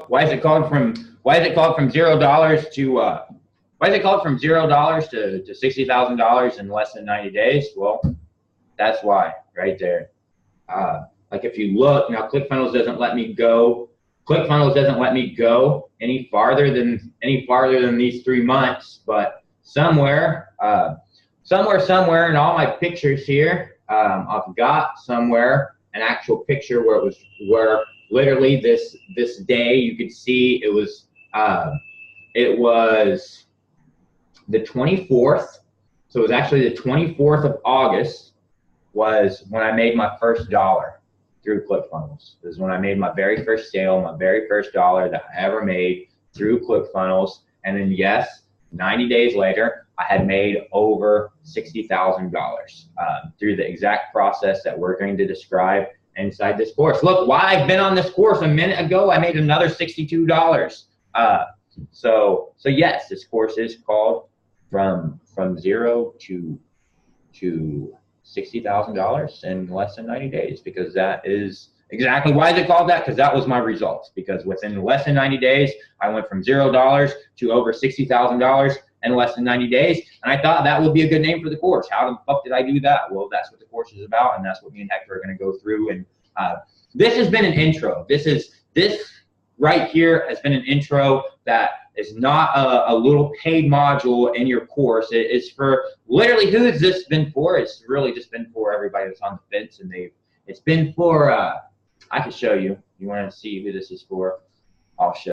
Why is it called from $0 to why is it called from $0 to $60,000 in less than 90 days? Well, that's why right there. Like if you look now, ClickFunnels doesn't let me go. ClickFunnels doesn't let me go any farther than these 3 months, but somewhere in all my pictures here, I've got somewhere an actual picture where literally this day you could see it was the 24th. So it was actually the 24th of August was when I made my first dollar through ClickFunnels. This is when I made my very first sale, my very first dollar that I ever made through ClickFunnels. And then yes, 90 days later, I had made over $60,000 through the exact process that we're going to describe inside this course. Look, while I've been on this course, a minute ago, I made another $62. So yes, this course is called from 0 to $60,000 in less than 90 days, because that is exactly why is it called that? Because that was my results. Because within less than 90 days, I went from $0 to over $60,000 in less than 90 days. And I thought that would be a good name for the course. How the fuck did I do that? Well, that's what the course is about, and that's what me and Hector are going to go through. And this has been an intro. This right here has been an intro that is not a little paid module in your course. It is for literally, who has this been for? It's really just been for everybody that's on the fence, and it's been for, I can show you. You want to see who this is for? I'll show